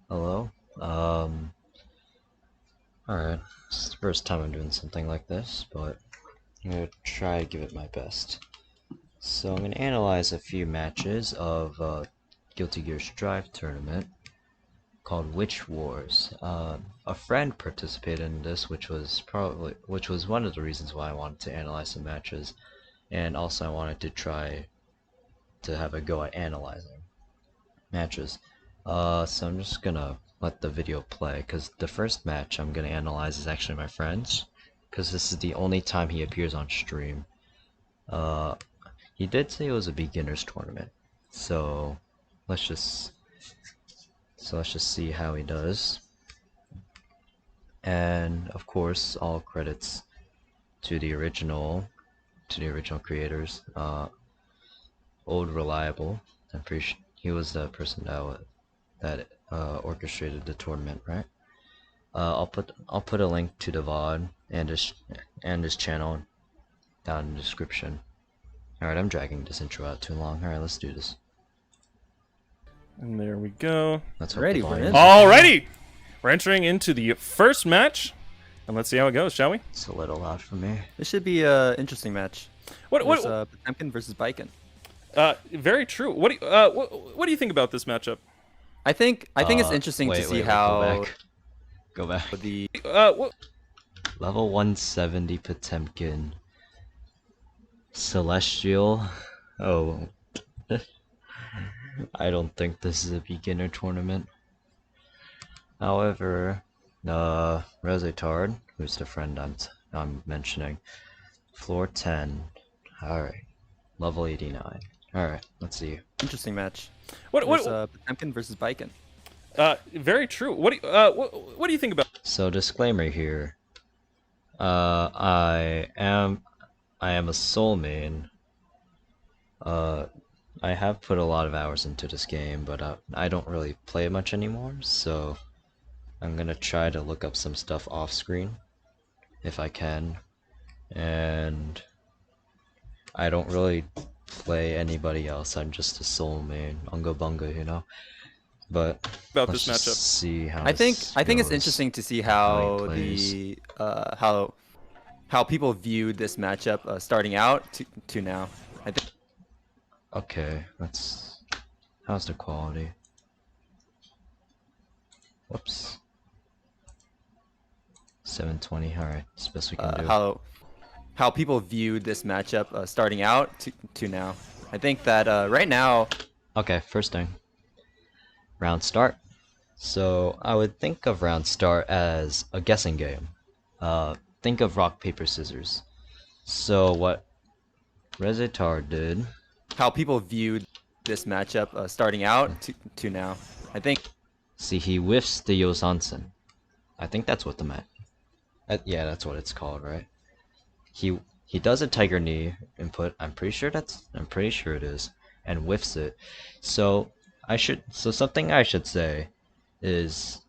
Hello. Alright. It's the first time I'm doing something like this, but I'm gonna try to give it my best. So I'm gonna analyze a few matches of Guilty Gear Strive tournament called Witch Wars. A friend participated in this, which was one of the reasons why I wanted to analyze some matches, and also I wanted to try to have a go at analyzing matches. So I'm just gonna let the video play because the first match I'm gonna analyze is actually my friend's because this is the only time he appears on stream. Uh, he did say it was a beginners tournament, so let's just see how he does. And of course, all credits to the original creators. Old Reliable. I'm pretty sure he was the person that orchestrated the tournament, right? I'll put a link to the VOD and his channel down in the description. Alright, I'm dragging this intro out too long. Alright, let's do this. And there we go. Let's hope Ready, the we're volume. in. Alrighty! We're entering into the first match. And let's see how it goes, shall we? It's a little loud for me. This should be an interesting match. What Potemkin versus Biken. very true. What do you think about this matchup? I think it's interesting to see how Go back. the What Level 170 Potemkin. Celestial. Oh. I don't think this is a beginner tournament. However, Resitard, who's the friend I'm mentioning, floor 10. Alright. Level 89. Alright, let's see. interesting match. what Potemkin versus Biken. very true. What do you think about So disclaimer here. I am a soul main. I have put a lot of hours into this game, but I don't really play it much anymore, so I'm gonna try to look up some stuff off screen if I can. And I don't really play anybody else. I'm just a soul main, unga bunga, you know. But let's this just matchup? see how I think this it's goes. interesting to see how how he the how people viewed this matchup starting out to now. I think Okay, how's the quality? Whoops. 720. All right, that's the best we can do. how people viewed this matchup starting out to now. I think that right now Okay, first thing. Round start. So I would think of round start as a guessing game. Think of rock, paper, scissors. So what Rezitar did. how people viewed this matchup starting out to now. I think See, he whiffs the Yosansen. I think that's what the yeah, that's what it's called, right? He does a tiger knee input. I'm pretty sure it is, and whiffs it. So something I should say is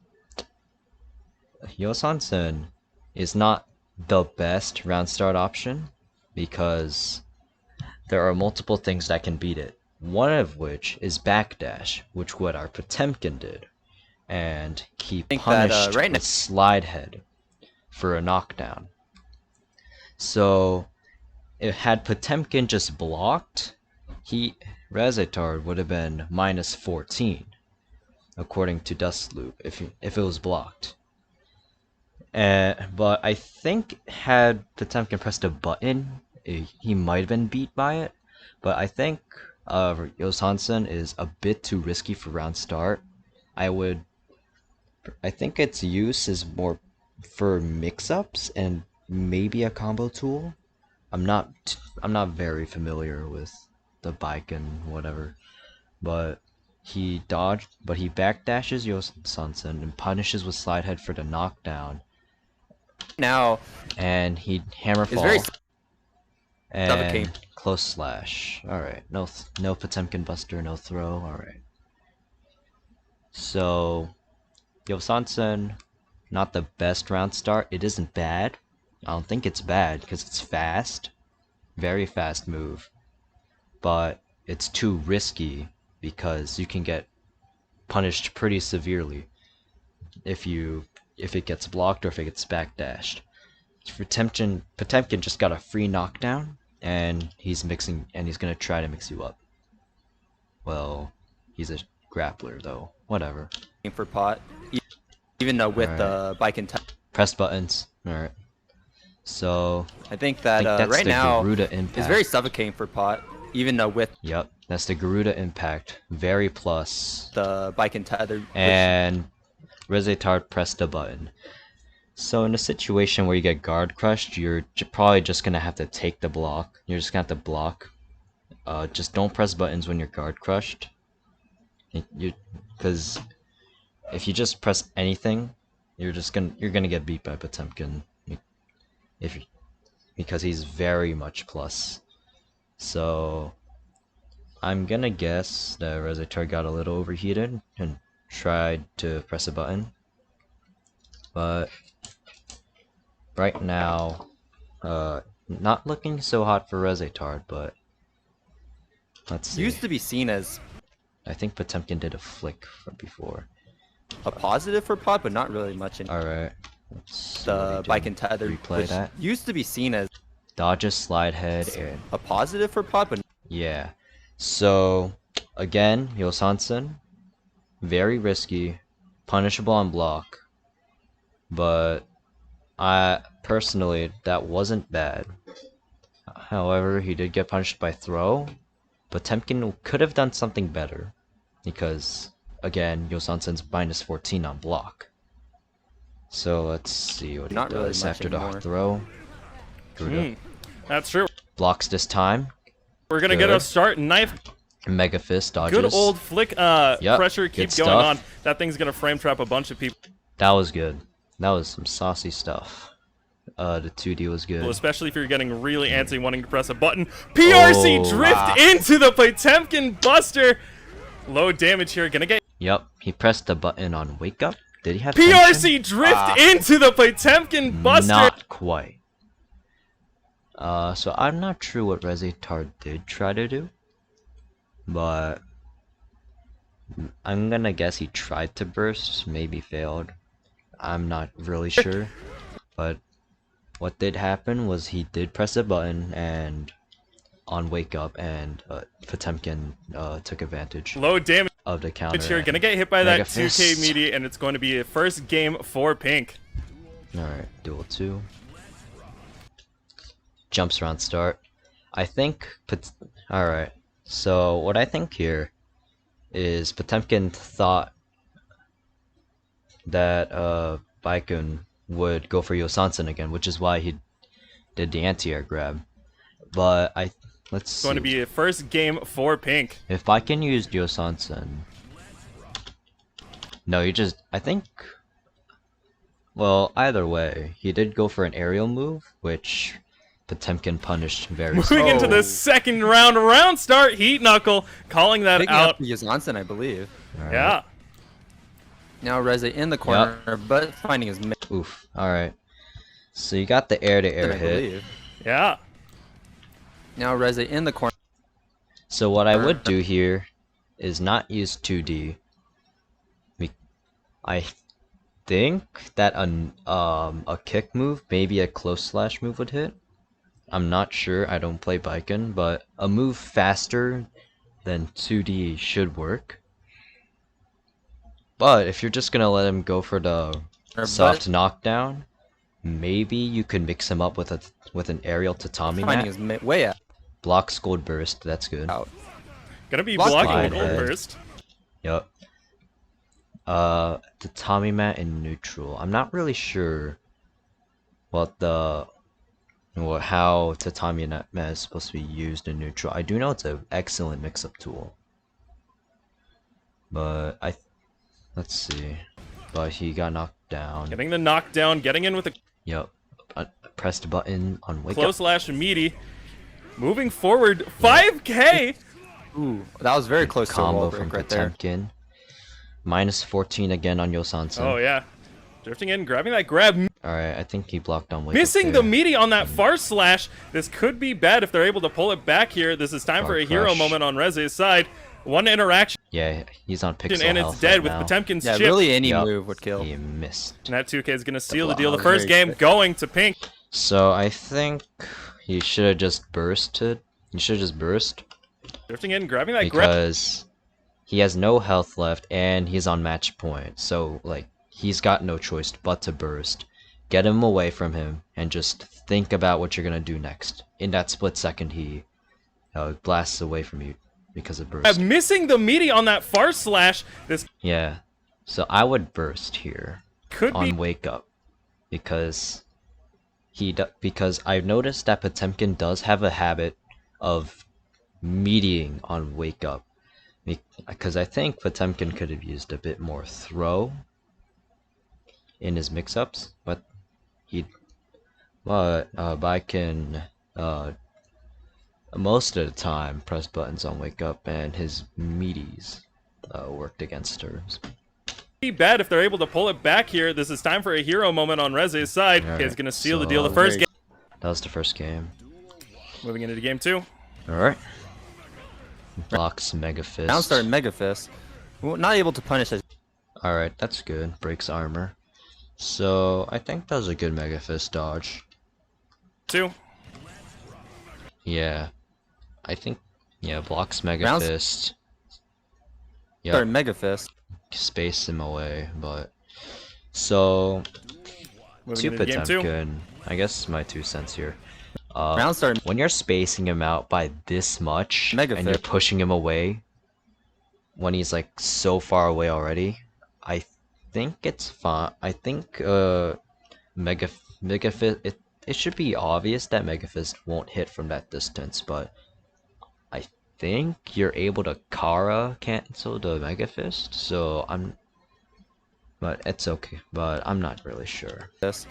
Yosansen is not the best round start option because there are multiple things that can beat it. One of which is backdash, which what our Potemkin did, and he think punished that, right now with slide head for a knockdown. So, had Potemkin just blocked, Razatard would have been minus 14, according to Dustloop, if it was blocked. But I think had Potemkin pressed a button, he might have been beat by it. But I think Yosansen is a bit too risky for round start. I think its use is more for mix-ups and maybe a combo tool. I'm not very familiar with the bike and whatever, but he backdashes Yosansen and punishes with slide head for the knockdown. now And he hammerfall very and suffocating. close slash. All right, no Potemkin buster, no throw. All right. So Yosansen, not the best round start. It isn't bad. I don't think it's bad because it's fast, very fast move, but it's too risky because you can get punished pretty severely. if it gets blocked or if it gets backdashed. Potemkin just got a free knockdown, and he's gonna try to mix you up. Well, he's a grappler though. Whatever. For pot, even though with the bike and Press buttons. All right. So I think that that's right the now Garuda impact. is very suffocating for pot, even though with Yep, that's the Garuda impact. Very plus. the bike and tether. And Resetard pressed a button. So in a situation where you get guard crushed, you're probably just gonna have to take the block. You're just gonna have to block. Just don't press buttons when you're guard crushed. Because if you just press anything, you're gonna get beat by Potemkin. Because he's very much plus. So I'm gonna guess that Resetard got a little overheated and tried to press a button. But right now, not looking so hot for Resetard, but let's see. Used to be seen as I think Potemkin did a flick from before. a positive for pot, but not really much in Alright. the bike and tether. Replay Which that. used to be seen as Dodges, slide head, and a positive for pot, but yeah. So again, Yosansen, very risky, punishable on block. But personally, that wasn't bad. However, he did get punished by throw. Potemkin could have done something better, because again, Yosansen's minus 14 on block. So let's see what Not he really does much after anymore. the throw. Garuda That's true. blocks this time. We're gonna get a start. Knife. Mega Fist dodges. Good old flick. Pressure keeps good going stuff. on. That thing's gonna frame trap a bunch of people, That was good. That was some saucy stuff. The 2D was good. especially if you're getting really antsy wanting to press a button. PRC Oh, drift wow. into the Potemkin Buster. Low damage here. Gonna get Yep, he pressed the button on wake up. Did he have PRC drift into the Potemkin tension? Buster. Not quite. So I'm not sure what Resetard did try to do, but I'm gonna guess he tried to burst, maybe failed. I'm not really sure, but what did happen was he did press a button and on wake up, and Potemkin took advantage Low damage of the counter. here. and Gonna get hit by Mega that 2K Fist. media, and it's going to be a first game for Pink. Alright, duel 2. Jumps around start. I think alright. So what I think here is Potemkin thought that Baikun would go for Yosansen again, which is why he did the anti-air grab. But let's see. Going to be a first game for Pink. If Baikun used Yosansen. No, I think well, either way, he did go for an aerial move, which Potemkin punished very Moving into Oh. the second round start, Heat Knuckle calling that picking out. up Yosansen, I believe. Alright. Yeah. Now Reze in the corner, but finding his mid, Oof. Alright. So you got the air-to-air I hit. believe. Yeah. Now Reze in the corner. So what I would do here is not use 2D. I think that a kick move, maybe a close slash move would hit. I'm not sure, I don't play Baiken, but a move faster than 2D should work. But if you're just gonna let him go for the soft knockdown, maybe you could mix him up with an aerial tatami Finding mat. his mid way out. Block Scold Burst, that's good. Gonna be Block blocking slide Gold head. Burst. Yup. Tatami mat in neutral. I'm not really sure how tatami mat is supposed to be used in neutral. I do know it's an excellent mix-up tool. But let's see. But he got knocked down. Getting the knockdown, getting in with a Yup. Pressed button on wake close up. slash meaty. Moving forward, 5K. Ooh, that was very close to a Combo wall from break right there. Potemkin. Minus 14 again on Yosansen. Oh yeah. Drifting in, grabbing that grab, Alright, I think he blocked on wake missing up the there. meaty on that far slash. This could be bad if they're able to pull it back here. This is time for a Hard hero crush. moment on Reze's side. One interaction. Yeah, he's on pixel And health it's dead right with now. Potemkin's Yeah, chip. really any Yup, move would kill. He missed. And that 2K is going to seal the block. deal. The Oh, first very game quick. going to pink. So I think he should have just bursted. He should have just burst Drifting in, grabbing that grab. because he has no health left and he's on match point. So like he's got no choice but to burst. Get him away from him and just think about what you're gonna do next. In that split second, he blasts away from you because of burst. Missing the meaty on that far slash. This Yeah. So I would burst here could on be wake up because because I've noticed that Potemkin does have a habit of meeting on wake up. Because I think Potemkin could have used a bit more throw in his mix-ups, but I can most of the time press buttons on wake up, and his meaties worked against her. be bad if they're able to pull it back here. This is time for a hero moment on Reze's side. Alright, He's going to seal the so deal. The first game. That was the first game. Moving into game 2. All right. Blocks Mega Fist. Now start Mega Fist. Well, not able to punish as All right, that's good. Breaks armor. So I think that was a good Mega Fist dodge. 2. Yeah, I think blocks Mega Rounds- Fist. start Yeah, Mega Fist. space him away, but so Moving to into game 2. Potemkin. I guess my 2 cents here. Round start When you're spacing him out by this much Mega and you're Fist. pushing him away when he's like so far away already, I think it's fine. I think Mega Fist, it should be obvious that Mega Fist won't hit from that distance, but I think you're able to Kara cancel the Mega Fist, so but it's okay, but I'm not really sure. Fist.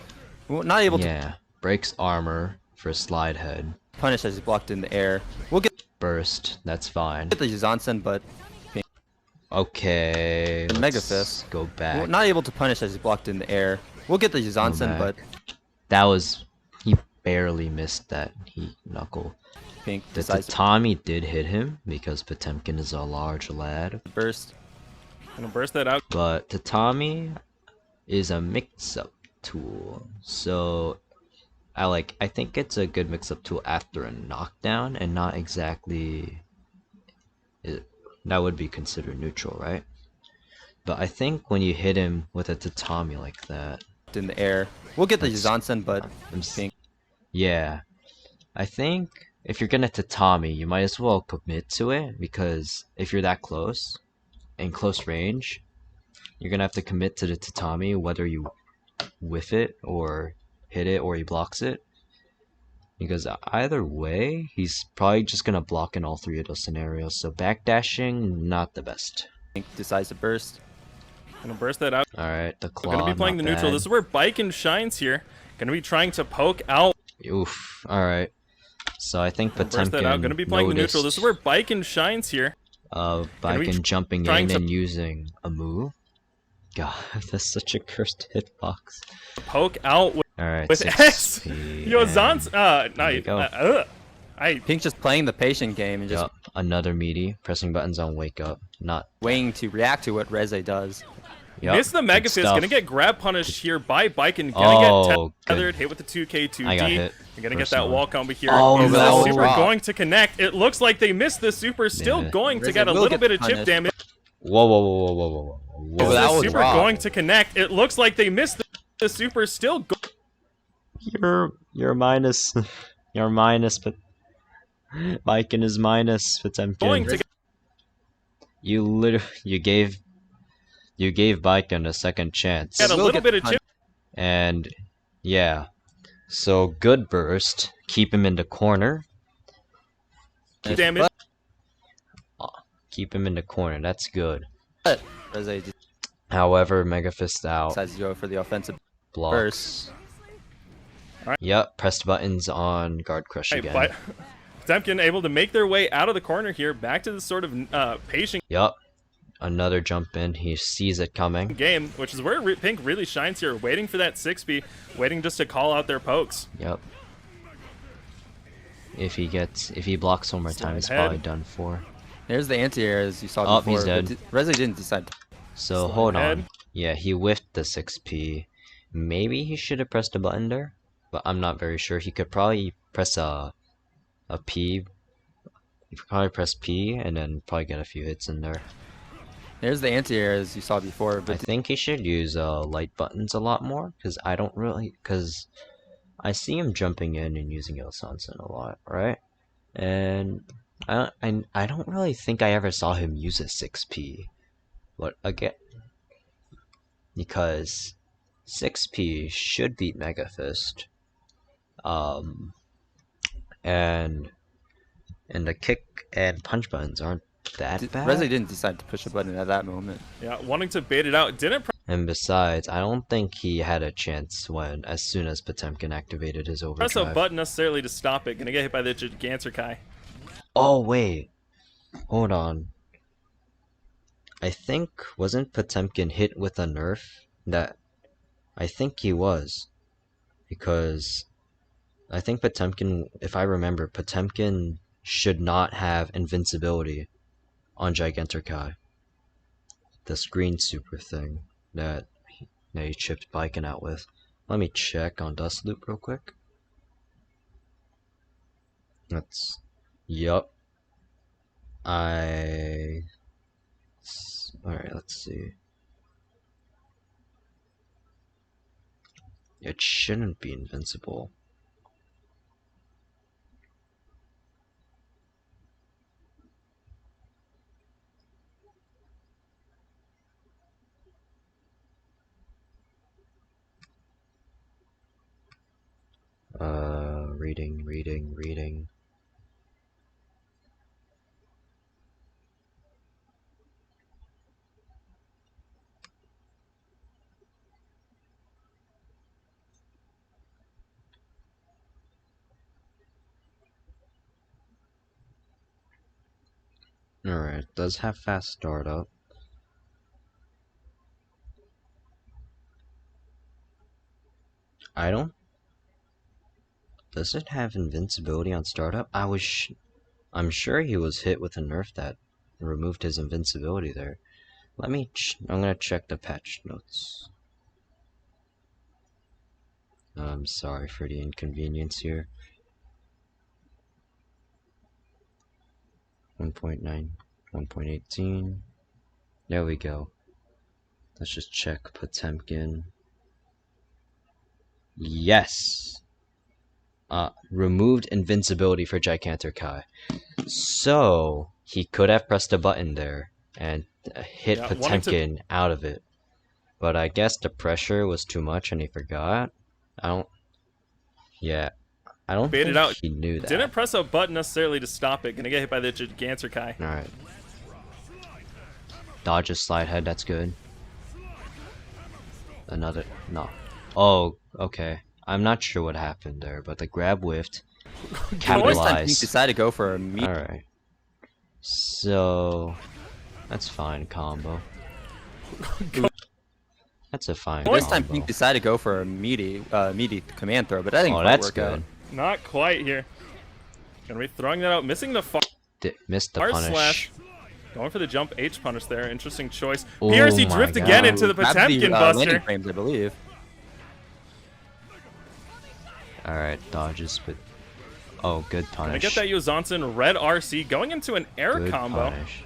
Well, not able to Yeah, breaks armor for slide head. punish as he's blocked in the air. We'll get Burst, that's fine. the Zansen, but Okay, The Mega let's Fist. go back. well, not able to punish as he's blocked in the air. We'll get the Zansen, but back. That was, he barely missed that heat knuckle. Pink The decides to Tatami did hit him because Potemkin is a large lad, burst. Gonna burst that out. but Tatami is a mix-up tool, so I think it's a good mix-up tool after a knockdown and not exactly that would be considered neutral, right? But I think when you hit him with a Tatami like that, In the air. We'll get the Let's- Zansen, but Pink. yeah, I think if you're gonna Tatami, you might as well commit to it, because if you're that close, in close range, you're gonna have to commit to the Tatami, whether you whiff it or hit it or he blocks it. Because either way, he's probably just gonna block in all 3 of those scenarios. So backdashing, not the best. Pink decides to burst. Gonna burst that out. All right, the claw. Gonna be playing the not neutral. bad. This is where Baiken shines here. Gonna be trying to poke out. Oof. All right. So I think Burst Potemkin that out. Gonna be playing the neutral. This is where Baiken shines here. Baiken be jumping trying in to- and using a move. God, that's such a cursed hitbox. Poke out with All right, S. 6p, Yo, and- Zans. There you go. Pink just playing the patient game and just Yup, another meaty. Pressing buttons on wake up. Not. waiting to react to what Reze does. Yup, Missed the Mega good Fist. stuff. Gonna get grab punished here by Baiken. Gonna Oh, get tethered. Hit with the 2K2D. I got hit. You're gonna get First that one. wall combo here. Oh, Is that the was super rough. going to connect? It looks like they missed the super. Still Yeah. going to Reze get a will little get bit of chip punished. damage. Whoa, whoa, whoa, whoa, whoa, whoa, whoa. Oh, Is that the was super rough. going to connect? It looks like they missed the super. Still You're minus. You're minus, but Baiken is minus Potemkin. going to. You gave Baiken a second chance. Get a Will little get bit of punished. chip. And yeah. So good burst. Keep him in the corner. Damage. Keep him in the corner. That's good. But Reze just However, Mega Fist out. decides to go for the offensive. Blocks. Alright. Yep, pressed buttons on guard crush Hey, again. Potemkin able to make their way out of the corner here, back to the sort of patient Yep. Another jump in. He sees it coming. game, which is where Pink really shines here, waiting for that 6B, waiting just to call out their pokes. Yep. If he blocks one more time, he's Slide probably head. done for. There's the anti-air as you saw Oh, before. he's dead. But Rezi didn't decide. So Slide hold head. on. Yeah, he whiffed the 6P. Maybe he should have pressed a button there, but I'm not very sure. He could probably press a P. He could probably press P and then probably get a few hits in there. There's the anti-air as you saw before. I But think he should use light buttons a lot more because I see him jumping in and using Il Sansen a lot, right? And I don't really think I ever saw him use a 6P. But again, because 6P should beat Mega Fist. And the kick and punch buttons aren't that bad. Rezi didn't decide to push a button at that moment. Yeah, wanting to bait it out. Didn't And besides, I don't think he had a chance as soon as Potemkin activated his press a overdrive. button necessarily to stop it. Gonna get hit by the Gigantor. Oh wait, hold on. I think wasn't Potemkin hit with a nerf? I think he was, because I think Potemkin, if I remember, Potemkin should not have invincibility on Gigantor. This green super thing that he chipped Biken out with. Let me check on Dust Loop real quick. Yup. Alright, let's see. It shouldn't be invincible. Reading. Alright, does have fast startup. Does it have invincibility on startup? I'm sure he was hit with a nerf that removed his invincibility there. I'm gonna check the patch notes. I'm sorry for the inconvenience here. 1.9, 1.18. There we go. Let's just check Potemkin. Yes! Removed invincibility for Gigantor. So, he could have pressed a button there and hit Potemkin out of it. But I guess the pressure was too much and he forgot. I don't bait think it out. he knew that. Didn't press a button necessarily to stop it. Gonna get hit by the Gigantor. Alright. Dodges slide head, that's good. No. Oh, okay. I'm not sure what happened there, but the grab whiffed. Capitalized. He decided to go for a meat. Alright. So, that's fine combo. That's a fine combo. This time Pink decided to go for a meaty command throw, but I think that's good. Not quite here. Gonna be throwing that out, missing the missed the far punish. slash. Going for the jump H punish there. Interesting choice. Oh PRC my drift God. again into the Potemkin buster. Landing frames, I believe. Alright, dodges, but oh, good punish. Gonna get that Yuzansen red RC going into an air Good combo. punish.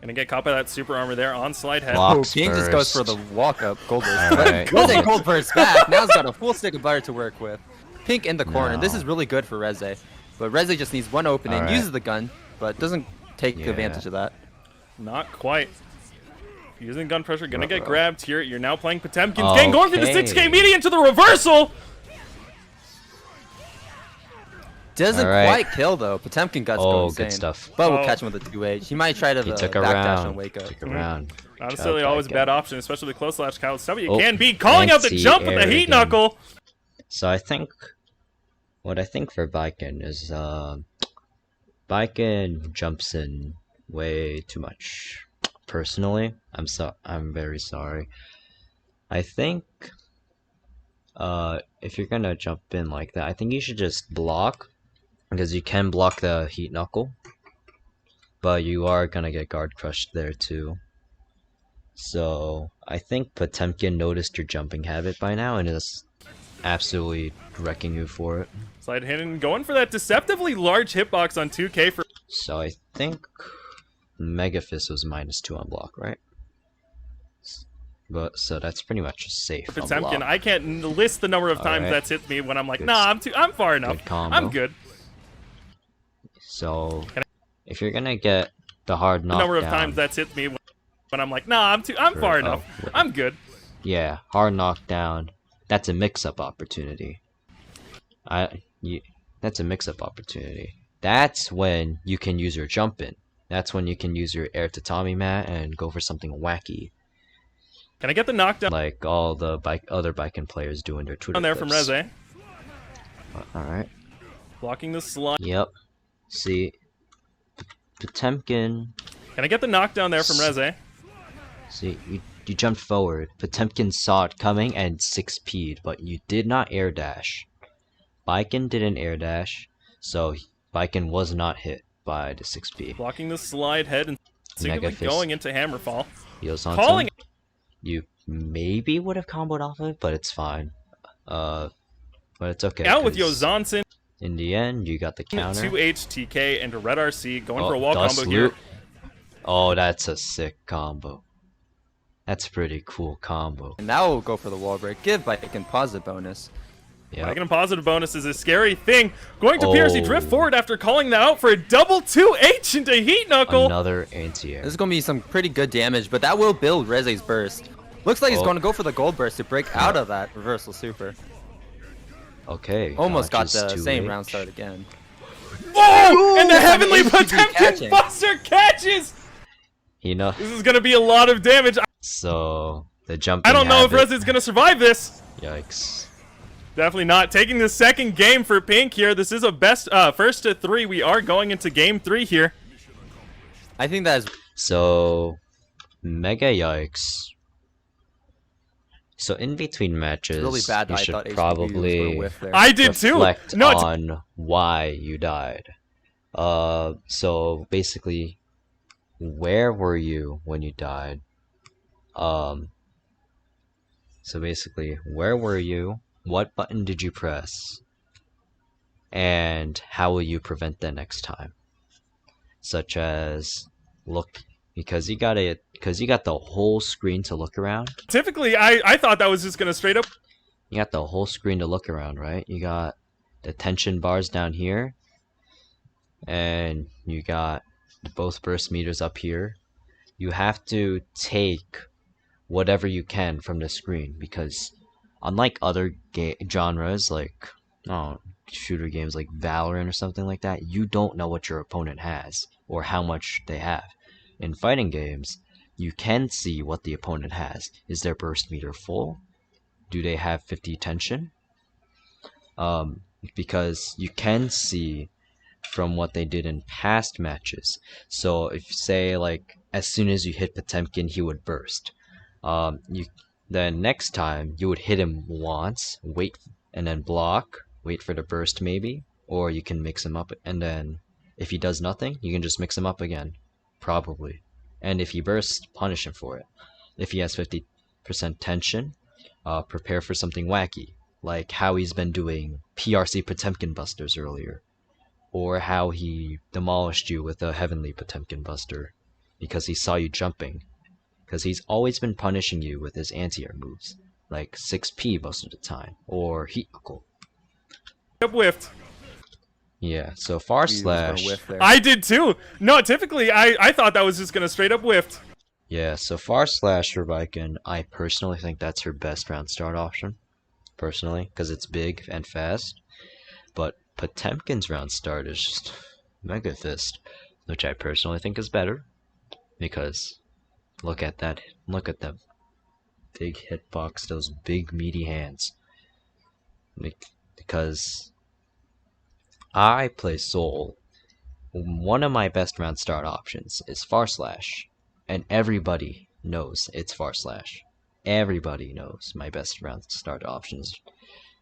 Gonna get caught by that super armor there on slide head. Blocks Pink just goes for first. the walk up gold burst. Alright. Goes in gold burst back. Now he's got a full stick of butter to work with. Pink in the corner. No. This is really good for Reze. But Reze just needs one opening, Alright. uses the gun, but doesn't take Yeah. advantage of that. Not quite. Using gun pressure, gonna get grabbed here. You're now playing Potemkin's game, going for the 6K meaty into the reversal. Doesn't Alright. quite kill though. Potemkin guts go Oh, insane. good stuff. But we'll Oh. catch him with a 2H. He might try to He took a backdash round. on wake up. Took a round. Not Good necessarily job, always a Biken. bad option, especially with close slash Kyle Stubby. It Oh, can be calling out the jump with the anti-air heat again. knuckle. So I think what I think for Biken is Biken jumps in way too much. Personally, I'm very sorry. I think if you're gonna jump in like that, I think you should just block, because you can block the heat knuckle. but you are gonna get guard crushed there too. So I think Potemkin noticed your jumping habit by now and is absolutely wrecking you for it. Slide hidden, going for that deceptively large hitbox on 2K for. So I think Mega Fist was -2 on block, right? But so that's pretty much safe. Potemkin. I can't list the number of times Alright. that's hit me when I'm like, nah, I'm far enough. Combo. I'm good. So if you're gonna get the hard knockdown, The number of times that's hit me when I'm like, nah, I'm far enough. I'm good. Yeah, hard knockdown. That's a mix-up opportunity. That's a mix-up opportunity. That's when you can use your jump in. That's when you can use your air tatami mat and go for something wacky. Can I get the knockdown Like all the other Baiken players do in their Twitter on there from clips. Reze? Alright. Blocking the slide. Yep. See, Potemkin. Can I get the knockdown there from Reze? See, you jumped forward. Potemkin saw it coming and 6P'd, but you did not air dash. Baiken didn't air dash, so Baiken was not hit by the 6P. Blocking the slide head and secretly Fist. going into Hammerfall. Heals on Calling. You maybe would have comboed off of it, but it's fine. But it's okay. Out with 'cause Yozansen. in the end, you got the counter. 2HTK and a Red RC going for a wall Dust combo Loop. here. Oh, that's a sick combo. That's a pretty cool combo. And now we'll go for the wall break. Give Baiken positive bonus. Yeah. Making a positive bonus is a scary thing. Going to PRC Oh. drift forward after calling that out for a double 2H into Heat Knuckle. Another anti-air. This is going to be some pretty good damage, but that will build Reze's burst. Looks like he's Oh. going to go for the gold burst to break out of that reversal super. Okay. Almost got dodges the same 2H. round start again. Oh! And the Heavenly HTV Potemkin catching. Buster catches! You know, This is going to be a lot of damage. so the jumping I don't know if habit- Reze's going to survive this. Yikes. Definitely not. Taking the second game for Pink here. This is a best first to 3. We are going into game 3 here. I think that is So, mega yikes. So in between matches, really bad. you I should thought HTV was going probably to whiff there. I did too. reflect No, it's on why you died. So basically, where were you when you died? So basically, where were you? What button did you press? And how will you prevent that next time? Such as look, because you got the whole screen to look around. typically I thought that was just going to straight up. You got the whole screen to look around, right? You got the tension bars down here, and you got both burst meters up here. You have to take whatever you can from the screen, because unlike other genres like shooter games like Valorant or something like that, you don't know what your opponent has or how much they have. In fighting games, you can see what the opponent has. Is their burst meter full? Do they have 50 tension? Because you can see from what they did in past matches. So if say like as soon as you hit Potemkin, he would burst. Then next time you would hit him once, wait, and then block, wait for the burst maybe, or you can mix him up, and then if he does nothing, you can just mix him up again, probably. And if he bursts, punish him for it. If he has 50% tension, prepare for something wacky, like how he's been doing PRC Potemkin busters earlier, or how he demolished you with a Heavenly Potemkin buster because he saw you jumping. Because he's always been punishing you with his anti-air moves, like 6P most of the time, or Heat Knuckle. Up whiffed. Yeah, so far He was gonna slash. whiff there. I did too. No, typically I thought that was just going to straight up whiffed. Yeah, so far slash for Viking, I personally think that's her best round start option. Personally, because it's big and fast. But Potemkin's round start is just Mega Fist, which I personally think is better. Because look at that big hitbox, those big meaty hands. Because I play Soul, one of my best round start options is Far Slash, and everybody knows it's Far Slash. Everybody knows my best round start options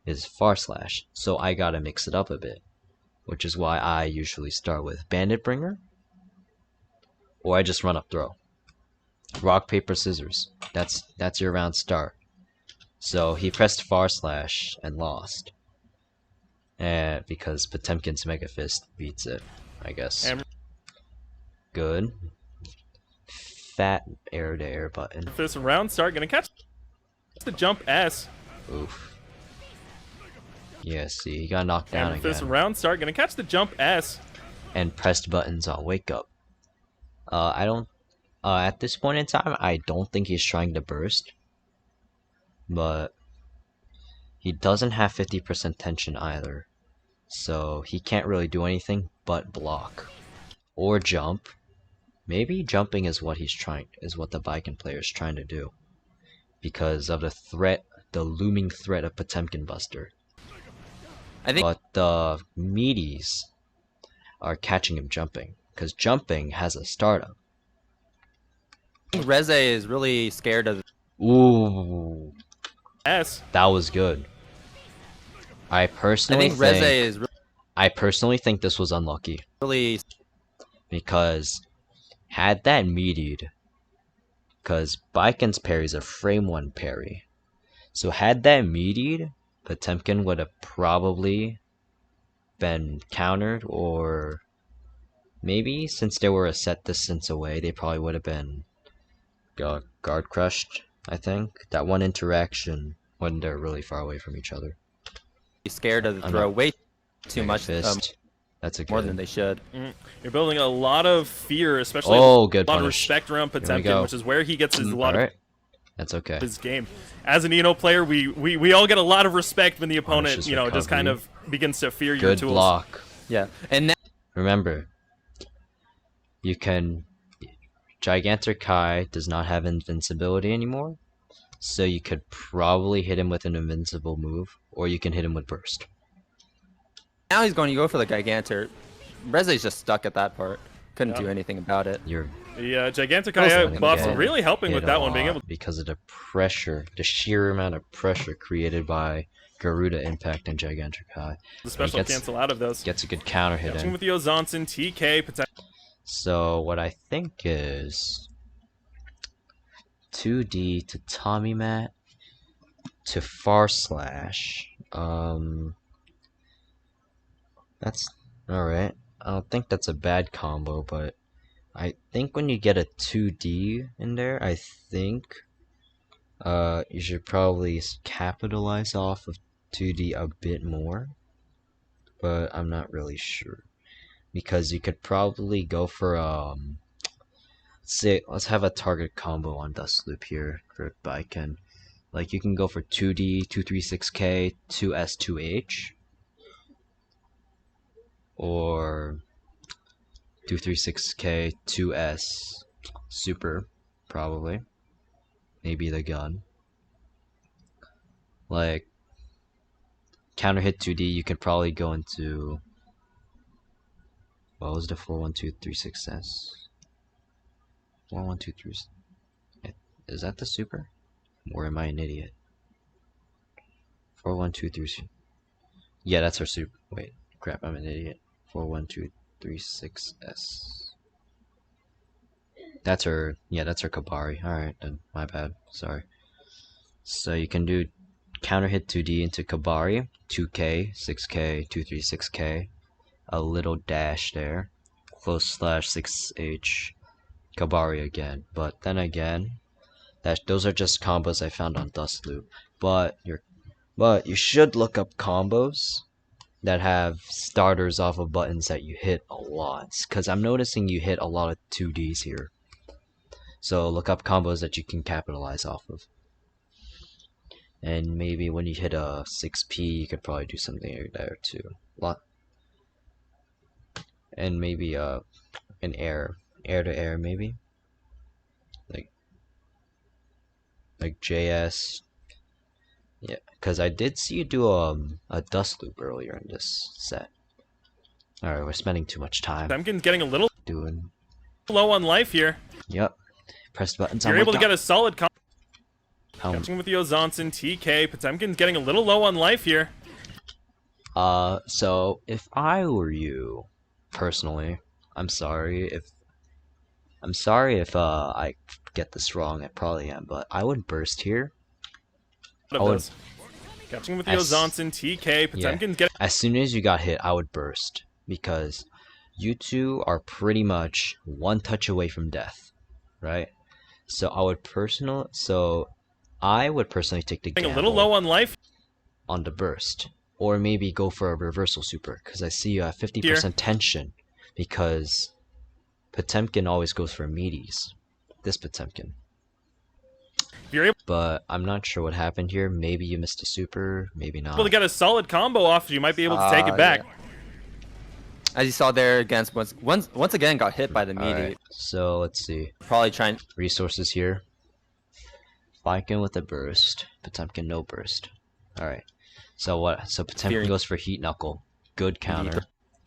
is Far Slash, so I gotta mix it up a bit, which is why I usually start with Bandit Bringer, or I just run up throw. Rock, paper, scissors. That's your round start. So he pressed far slash and lost. And because Potemkin's Mega Fist beats it, I guess. And Good. Fat air to air button. this round start gonna catch the jump S. Oof. Yeah, see, he got knocked down And this again. round start gonna catch the jump S. And pressed buttons on wake up. I don't. At this point in time, I don't think he's trying to burst. But he doesn't have 50% tension either. So he can't really do anything but block. Or jump. Maybe jumping is what the Viking player is trying to do. Because of the looming threat of Potemkin Buster. I think But the meaties are catching him jumping. Because jumping has a startup. Reze is really scared of. Ooh. S. That was good. I I personally think Reze is think this was unlucky. really. Because had that meatied, because Baiken's parry is a frame 1 parry. So had that meatied, Potemkin would have probably been countered, or maybe since they were a set distance away, they probably would have been guard crushed, I think. That one interaction when they're really far away from each other. Scared of the I'm throw not- way too Mega much, Fist. That's a more good. than they should. You're building a lot of fear, especially Oh, a good lot of punish. respect around Here we Potemkin, go. which is where he gets a lot of Alright. That's okay. his game. As an Eno player, we all get a lot of respect when the opponent, Punishes just kind of begins to fear your Good tools. block. Yeah, and now Remember, you can. Gigantic Kai does not have invincibility anymore, so you could probably hit him with an invincible move, or you can hit him with burst. he's going to go for the Gigantor. Reze's just stuck at that part. Couldn't do anything about it. You're The Gigantic Also Eye buff gonna really helping hit with a that one, being lot able because of the pressure, the sheer amount of pressure created by Garuda Impact and Gigantic Kai. to special gets- cancel out of those. Gets a good counter hit Catching in. with the Ozanson, TK, Potemkin. So what I think is 2D to Tommy Mat to far slash. That's alright. I don't think that's a bad combo, but I think when you get a 2D in there, I think you should probably capitalize off of 2D a bit more. But I'm not really sure. Because you could probably go for let's have a target combo on Dust Loop here for Baiken. Like you can go for 2D, 236K, 2S, 2H, or 236K, 2S, Super, probably. Maybe the gun. Like counter hit 2D, you could probably go into. What was the 41236S? 4123. Is that the super? Or am I an idiot? 4123. Yeah, that's our super. Wait, crap, I'm an idiot. 41236S. That's her. Yeah, that's her Kabari. Alright, then. My bad. Sorry. So you can do counter hit 2D into Kabari. 2K, 6K, 236K. A little dash there. Close slash 6H. Kabari again. But then again, those are just combos I found on Dust Loop. But you should look up combos that have starters off of buttons that you hit a lot. Because I'm noticing you hit a lot of 2Ds here. So look up combos that you can capitalize off of. And maybe when you hit a 6P, you could probably do something there too. And maybe an air to air maybe. Like JS. Yeah, because I did see you do a Dust Loop earlier in this set. Alright, we're spending too much time Potemkin's getting a little doing. low on life here. Yep. Press buttons. You're able to get a solid combo. Um, Catching with the Ozanson, TK. Potemkin's getting a little low on life here. So if I were you, personally, I'm sorry if I'm sorry if I get this wrong. I probably am, but I would burst here. I would, Catching with the Ozanson, TK, Potemkin getting... As soon as you got hit, I would burst. Because you two are pretty much one touch away from death. Right? So I would personally take the gamble a little low on life on the burst. Or maybe go for a reversal super. Because I see you have 50% tension. Because Potemkin always goes for meaties. This Potemkin. But I'm not sure what happened here. Maybe you missed a super, maybe not. Able to get a solid combo off, you might be able to take it back. Yeah. As you saw there, against once again got hit by the meaty. Right, so let's see. Probably trying resources here. Viking with a burst. Potemkin no burst. Alright. So what? So Potemkin goes for heat knuckle. Good counter.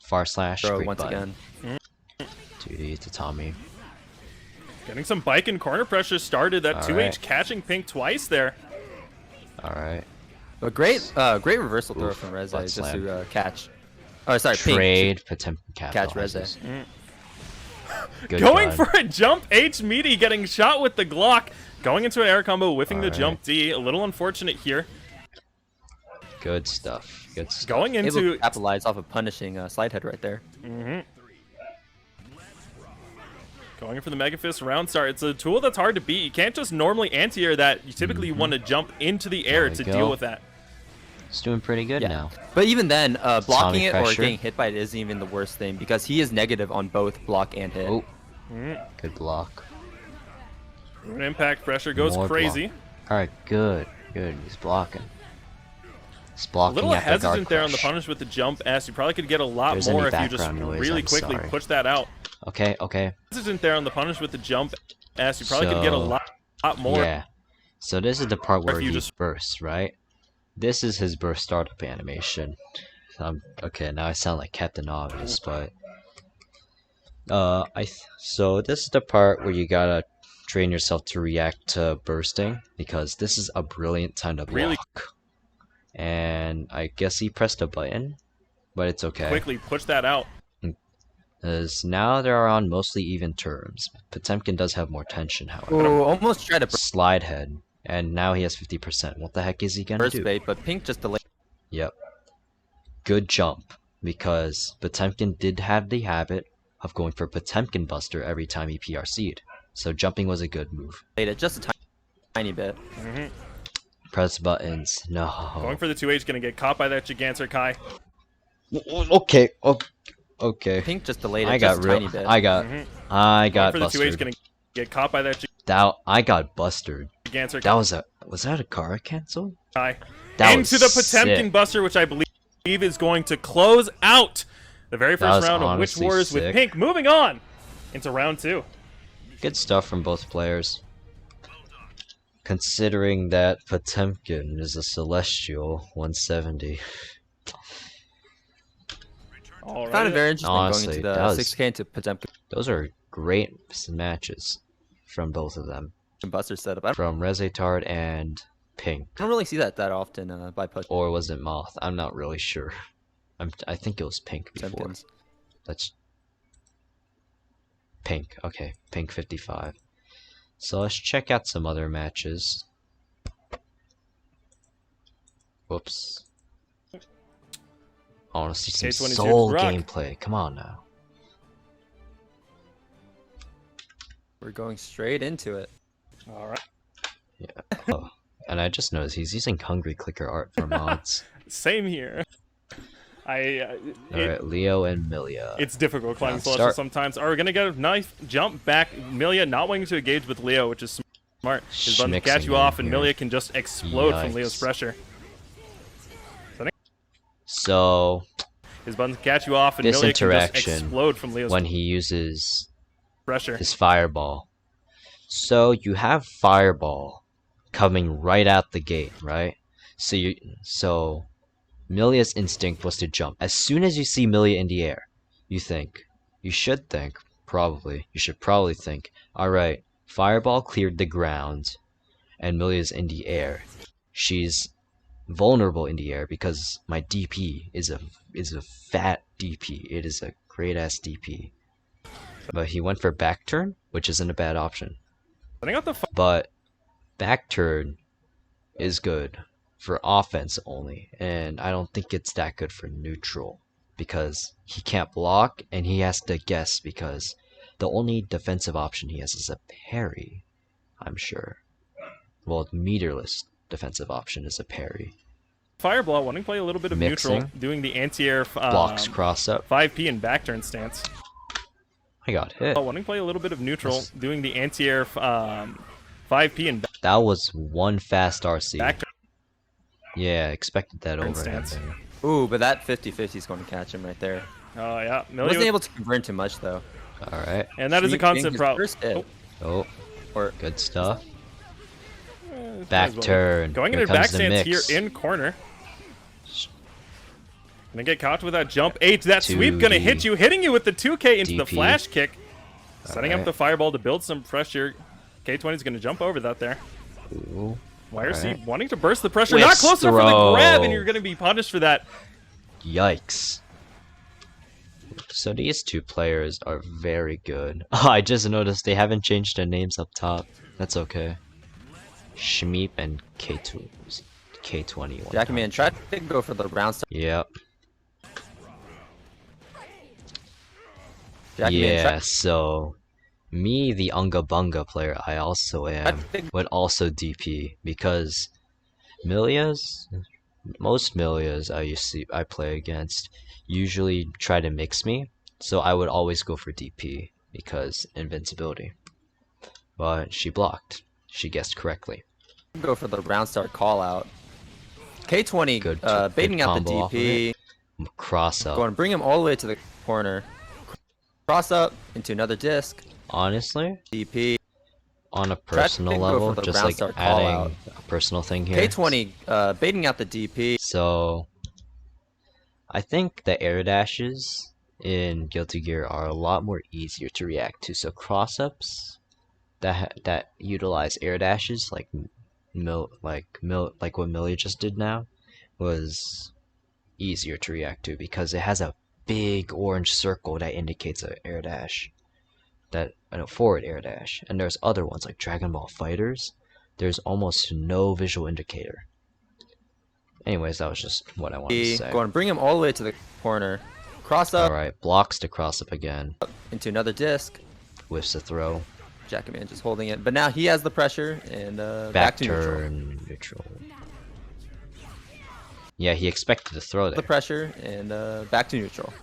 Far slash. Throw great once button. again. 2D to Tommy. Getting some bike and corner pressure started. That 2H catching Pink twice there. Alright. But great reversal throw from Reze just to catch. Oh, sorry, Trade Pink. Potemkin Catch Reze. Going for a jump H meaty, getting shot with the Glock. Going into an air combo, whiffing the jump D. A little unfortunate here. Good stuff. Good stuff. Going into... Able to capitalize off of punishing slide head right there. Going for the Mega Fist round start. It's a tool that's hard to beat. You can't just normally anti-air that. You typically want to jump into the air to deal with that. It's doing pretty good now. But even then, blocking it pressure. or getting hit by it isn't even the worst thing because he is negative on both block and hit. Oh, good block. Impact pressure goes crazy. Alright, good. He's blocking. He's blocking. A little after hesitant guard there on the crush. punish with the jump S. You probably could get a lot There's more any if you just background noise, really I'm quickly sorry. push that out. Okay. Hesitant there on the punish with the jump S. You probably could get a lot more. Yeah. So this is the part where you he just bursts, right? This is his burst startup animation. Okay, now I sound like Captain Obvious, but so this is the part where you gotta train yourself to react to bursting because this is a brilliant time to block. And I guess he pressed a button, but it's okay. Quickly push that out. As now they're on mostly even terms. Potemkin does have more tension, however. Oh, almost tried to Slide head, and now he has 50%. What the heck is he gonna burst do? bait, but Pink just delayed. Yep. Good jump, because Potemkin did have the habit of going for Potemkin Buster every time he PRC'd. So jumping was a good move. It just a tiny bit. Press buttons. No. Going for the 2H, gonna get caught by that Gigantor Kai. Okay. Okay. Pink just delayed it I got just a tiny bit. I got Going for the 2H, busted. gonna get caught by that I got busted. Gigantor That was that a car cancel? Kai. That Into was the Potemkin sick. Buster, which I believe is going to close out the very first round of Witch honestly Wars with sick. Pink. Moving on into round 2. Good stuff from both players. Considering that Potemkin is a Celestial 170. All I found it right. very interesting Honestly, going into the that was- 6K into Potemkin Those are great matches from both of them. Buster setup. I From Rezetard and Pink. don't really see that often by Potemkin. Or was it Moth? I'm not really sure. I think it was Pink before. Let's... Pink. Okay, Pink 55. So let's check out some other matches. Whoops. I want to see some K22 soul Rock. gameplay. Come on now. We're going straight into it. All right. Yeah. Oh, and I just noticed he's using Hungry Clicker art for mods. Same here. Alright, Leo and Milia. It's difficult climbing Now Celestial start. sometimes. Are we gonna get a nice jump back? Milia not wanting to engage with Leo, which is smart. His button to catch you Schmixing off, in and here. Milia can just explode from Yikes. Leo's pressure. So, His button to catch you off, and this Milia can just interaction, explode from Leo's when he uses pressure. his Fireball. So, you have Fireball coming right out the gate, right? So Milia's instinct was to jump. As soon as you see Milia in the air, you should probably think, alright, Fireball cleared the ground, and Milia's in the air. She's vulnerable in the air because my DP is a fat DP. It is a great ass DP. But he went for back turn, which isn't a bad option. Setting up the But back turn is good for offense only, and I don't think it's that good for neutral because he can't block and he has to guess because the only defensive option he has is a parry, I'm sure. Well, the meterless defensive option is a parry. Fireball wanting to play a little bit of Mixing. neutral, doing the anti-air Blocks cross up. 5P and back turn stance. I got hit. Wanting to play a little bit of neutral, doing the anti-air 5P and That was one fast RC. back turn Yeah, expected that over stance. him. Ooh, but that 50-50 is going to catch him right there. Oh yeah, Wasn't able to convert too much though. All right. and that is a Sneak being constant his problem. first hit. Oh, Or good stuff. Might Back as well. turn. Going Here into back comes the stance mix. here in corner. Gonna get caught with that jump 8. That sweep gonna 2D. hit you, hitting you with the 2K into the DP. flash kick. Setting up Alright. the fireball to build some pressure. K20 is gonna jump over that there. Ooh. YRC Alright. wanting to burst the pressure. Whisk Not close enough for throw. the grab, and you're gonna be punished for that. Yikes. So these two players are very good. Oh, I just noticed they haven't changed their names up top. That's okay. Shmeep and K2. K20. one Jackie time. Man tried to go for the round start. Yep. Jackie Man Yeah, tried so me, the Unga Bunga player I also am, would also DP because most Milias I play against usually try to mix me, so I would always go for DP because invincibility. But she blocked. She guessed correctly. to go for the round start call out. K20 Good- baiting good out the combo off of DP. Cross up. Going to bring him all the way to the corner. Cross up into another disc. Honestly, DP. on a to personal go level, for the just round like start call adding out. a personal thing here. K20 baiting out the DP. So, I think the air dashes in Guilty Gear are a lot more easier to react to. So cross-ups that utilize air dashes, like what Millie just did now, was easier to react to because it has a big orange circle that indicates an air dash, a forward air dash. And there's other ones like Dragon Ball Fighters. There's almost no visual indicator. Anyways, that was just what I wanted to say. Going to bring him all the way to the corner. Cross up Alright, blocks to cross up again. into another disc. Whiffs the throw. Jackie Man just holding it. But now he has the pressure and back Back to neutral. turn, neutral. Yeah, he expected to throw The there. pressure and back to neutral.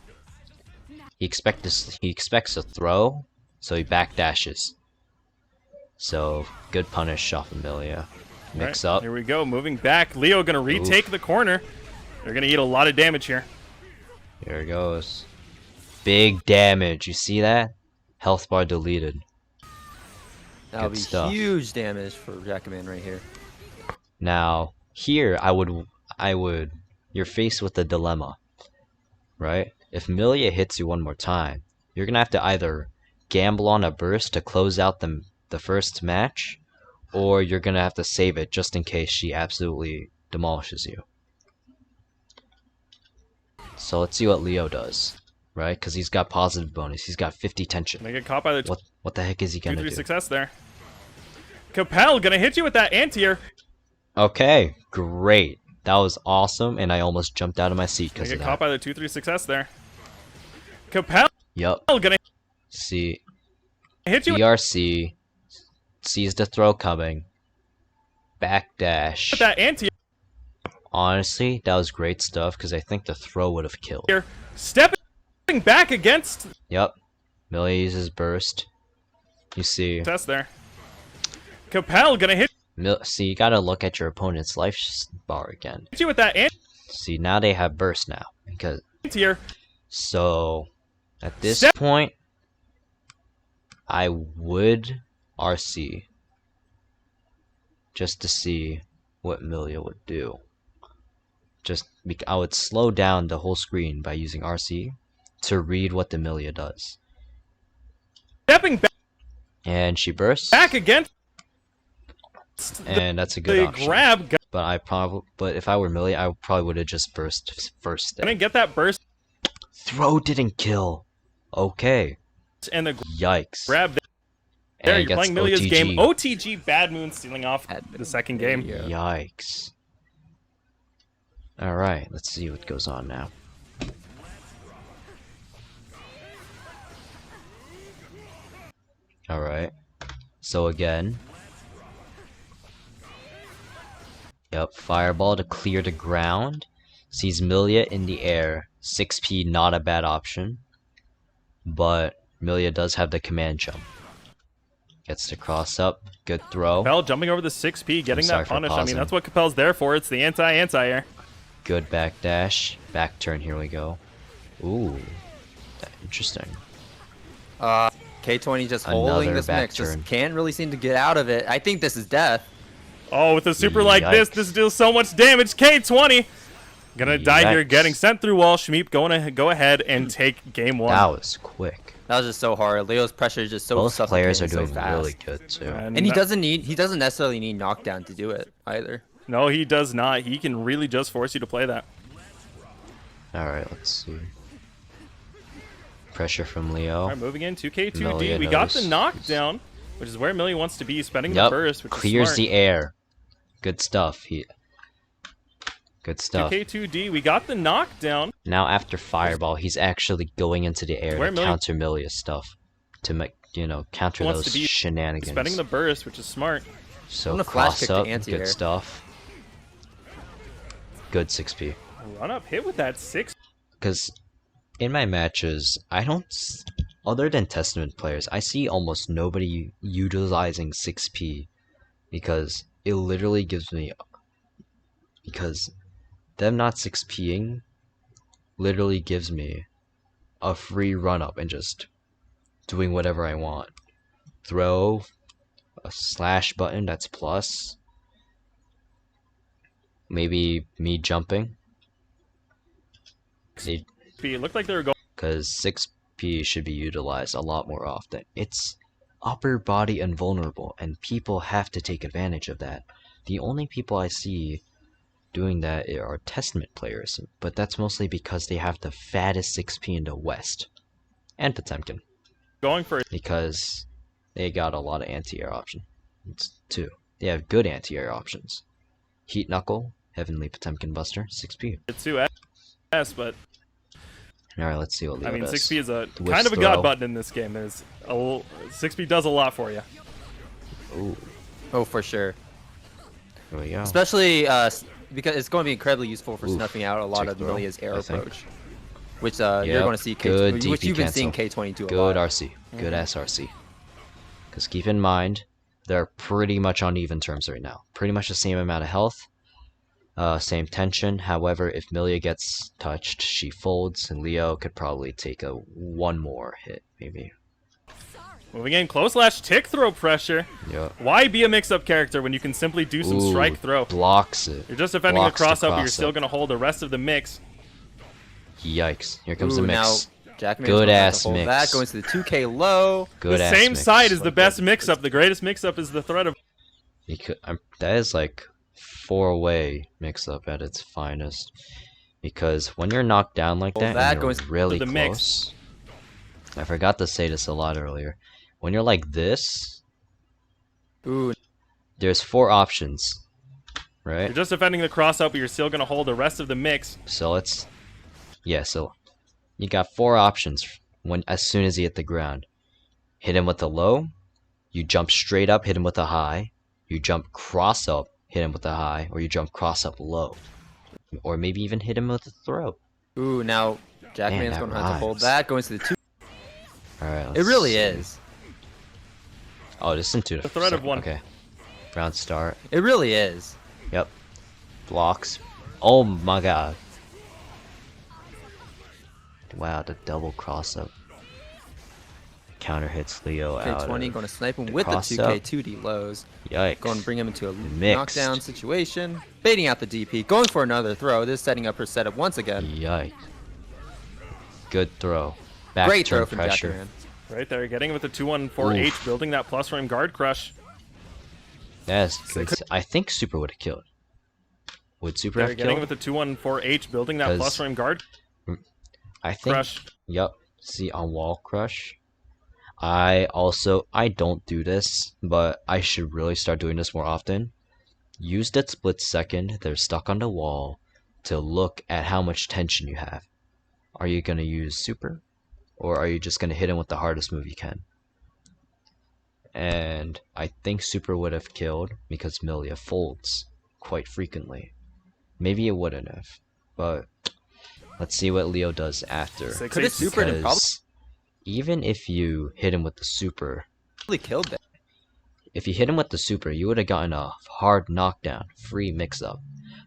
He expects a throw, so he back dashes. So, good punish off Amelia. Mix Right, up. Here we go. Moving back. Leo gonna retake the corner. They're gonna eat a lot of damage here. Here it goes. Big damage. You see that? Health bar deleted. That'll Good be stuff. huge damage for Jackie Man right here. Now, here you're faced with a dilemma, right? If Milia hits you one more time, you're gonna have to either gamble on a burst to close out the first match, or you're gonna have to save it just in case she absolutely demolishes you. So let's see what Leo does, right? Because he's got positive bonus. He's got 50 tension. They get caught by the What the heck is he gonna 2-3 do? success there. Capel gonna hit you with that anti-air. Okay, great. That was awesome, and I almost jumped out of my seat They because get of caught that. by the 2-3 success there. Capel Yup. gonna See, hit you VRC sees the throw coming. Backdash. with that anti-air. Honestly, that was great stuff because I think the throw would have killed. Stepping back against Yep. Millie uses burst. You see, test there. Capel gonna hit see, you gotta look at your opponent's life bar again. you with that See, now they have burst now because anti-air. so at this Step- point, I would RC just to see what Milia would do. I would slow down the whole screen by using RC to read what the Milia does. Stepping And she bursts, back against and that's a good the option. grab. But if I were Milia, I probably would have just burst first. Gonna Then. get that burst. Throw didn't kill. Okay. And the Yikes. grab there. And You're gets playing Milia's OTG. game. OTG Bad Moon stealing off the second game. Yikes. Alright, let's see what goes on now. Alright. So again. Yep, fireball to clear the ground. Sees Milia in the air. 6p, not a bad option. But Milia does have the command jump. Gets the cross up. Good throw. Capel jumping over the 6p, getting that punish. I mean, that's what Capel's there for. It's the anti-air. Good backdash. Back turn, here we go. Ooh. Interesting. K20 just holding this mix. Just can't really seem to get out of it. I think this is death. Oh, with a super like this deals so much damage. K20 gonna die here, getting sent through wall. Shmeep going to go ahead and take game 1. That was quick. That was just so hard. Leo's pressure is just so Both players are doing so really good too. And he doesn't necessarily need knockdown to do it either. No, he does not. He can really just force you to play that. Alright, let's see. Pressure from Leo. Alright, moving in 2K2D. We got the knockdown, which is where Millie wants to be, spending the burst, which clears is smart. the air. Good stuff. Good stuff. 2K2D, we got the knockdown. Now after fireball, he's actually going into the air to counter Milia's stuff. To make, counter those shenanigans. Spending the burst, which is smart. So cross up, good stuff. Good 6p. Run up hit with that 6. Because in my matches, other than Testament players, I see almost nobody utilizing 6p. Because it literally gives me... Because them not 6ping literally gives me a free run up and just doing whatever I want. Throw, a slash button that's plus, maybe me jumping. It looked like they were going because 6p should be utilized a lot more often. It's upper body invulnerable and people have to take advantage of that. The only people I see doing that are Testament players, but that's mostly because they have the fattest 6p in the West. And Potemkin. Going for it. Because they got a lot of anti-air options, too. They have good anti-air options. Heat Knuckle, Heavenly Potemkin Buster, 6p. It's 2S, but... Alright, let's see what Leo does. 6p is a kind of a god button in this game. 6p does a lot for you. Ooh. Oh, for sure. Here we go. Especially because it's going to be incredibly useful for snuffing out a lot of Milia's air approach. Which you're going to see which you've been seeing K20 do a lot. Good RC. Good ass RC. Because keep in mind, they're pretty much on even terms right now. Pretty much the same amount of health. Same tension. However, if Milia gets touched, she folds, and Leo could probably take one more hit, maybe. Moving in, close slash tick throw pressure. Yep. Why be a mix-up character when you can simply do some strike throw? Blocks it. You're just defending the cross-up, but you're still going to hold the rest of the mix. Yikes. Here comes the mix. Now, good ass mix. That going to the 2K low. Good the ass same mix. side is the best mix-up. The greatest mix-up is the threat of... That is like 4-way mix-up at its finest. Because when you're knocked down like that, and you're really close... Mix. I forgot to say this a lot earlier. When you're like this, there's 4 options, right? You're just defending the cross-up, but you're still going to hold the rest of the mix. So so you got 4 options as soon as you hit the ground. Hit him with a low, you jump straight up, hit him with a high, you jump cross up, hit him with a high, or you jump cross up low. Or maybe even hit him with a throw. Ooh, now Jackman's going to have to hold that, going to the 2. Alright, it really is. Oh, this is into the threat of 1. Okay. Round start. It really is. Yep. Blocks. Oh my god. Wow, the double cross up. Counter hits Leo out. K20 going to snipe him with the 2K2D lows. Yikes. Going to bring him into a knockdown situation. Baiting out the DP. Going for another throw. This is setting up her setup once again. Yikes. Good throw. Back Great turn throw from pressure. Jackman. Right there, getting with the 214H, building that plus frame guard crush. That's good. I think Super would have killed. Would Super have killed? Getting with the 214H, building that plus frame guard I think, crush. Yep. See, on wall crush. I don't do this, but I should really start doing this more often. Use that split second they're stuck on the wall to look at how much tension you have. Are you going to use super? Or are you just going to hit him with the hardest move you can? And I think super would have killed because Milia folds quite frequently. Maybe it wouldn't have, but let's see what Leo does after. Could have supered him, probably. Even if you hit him with the super, probably killed that. If you hit him with the super, you would have gotten a hard knockdown, free mix-up.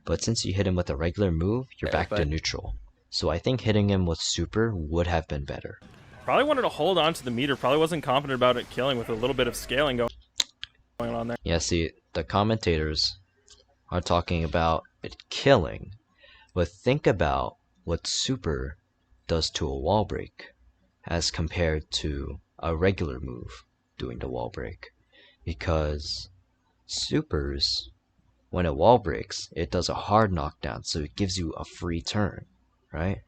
But since you hit him with a regular move, you're back to neutral. So I think hitting him with super would have been better. Probably wanted to hold on to the meter. Probably wasn't confident about it killing with a little bit of scaling going on there. Yeah, see, the commentators are talking about it killing, but think about what super does to a wall break as compared to a regular move doing the wall break. Because supers, when a wall breaks, it does a hard knockdown, so it gives you a free turn, right?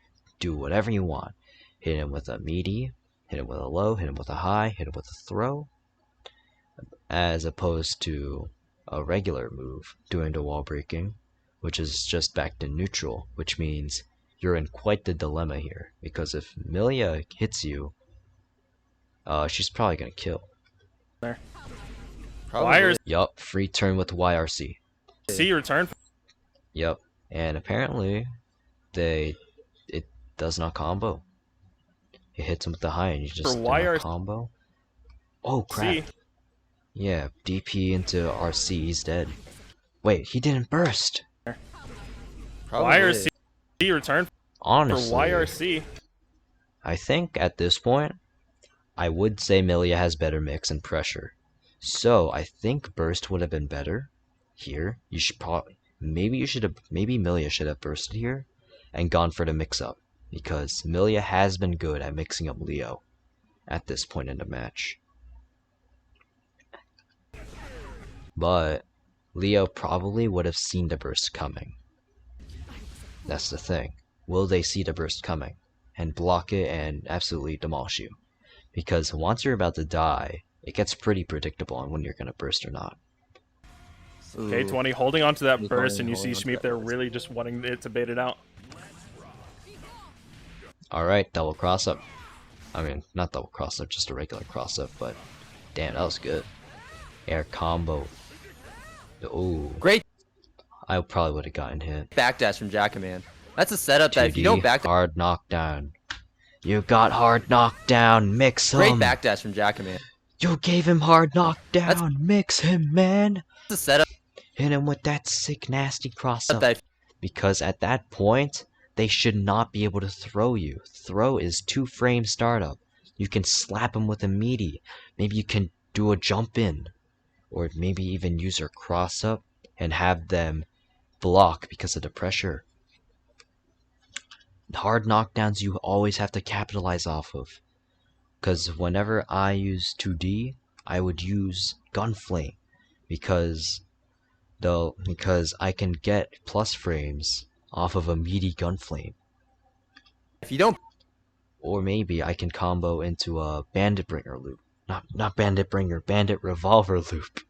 Do whatever you want. Hit him with a meaty, hit him with a low, hit him with a high, hit him with a throw, as opposed to a regular move doing the wall breaking, which is just back to neutral, which means you're in quite the dilemma here, because if Milia hits you, she's probably gonna kill. There. Probably. Yup, free turn with YRC. See return. Yep, and apparently it does not combo. It hits him with the high and you just do not combo. Oh crap. C. Yeah, DP into RC, he's dead. Wait, he didn't burst. YRC return. Honestly, for YRC. I think at this point, I would say Milia has better mix and pressure. So I think burst would have been better here. You should probably maybe Milia should have bursted here and gone for the mix up, because Milia has been good at mixing up Leo at this point in the match. But Leo probably would have seen the burst coming. That's the thing. Will they see the burst coming and block it and absolutely demolish you? Because once you're about to die, it gets pretty predictable on when you're going to burst or not. K20 holding on to that burst, and you see Shmeep there really just wanting it to bait it out. Alright, double cross up. I mean, not double cross up, just a regular cross up, but damn, that was good. Air combo. Ooh. Great. I probably would have gotten hit. Backdash from Jackaman. That's a setup that if you don't backdash. Hard knockdown. You got hard knockdown. Mix him. Great backdash from Jackaman. You gave him hard knockdown. Mix him, man. That's a setup. Hit him with that sick, nasty cross up. Because at that point, they should not be able to throw you. Throw is 2-frame startup. You can slap him with a meaty. Maybe you can do a jump in. Or maybe even use your cross up and have them block because of the pressure. Hard knockdowns you always have to capitalize off of. Because whenever I use 2D, I would use Gunflame. Because I can get plus frames off of a meaty Gunflame. If you don't, or maybe I can combo into a Bandit Bringer loop. Not Bandit Bringer, Bandit Revolver loop.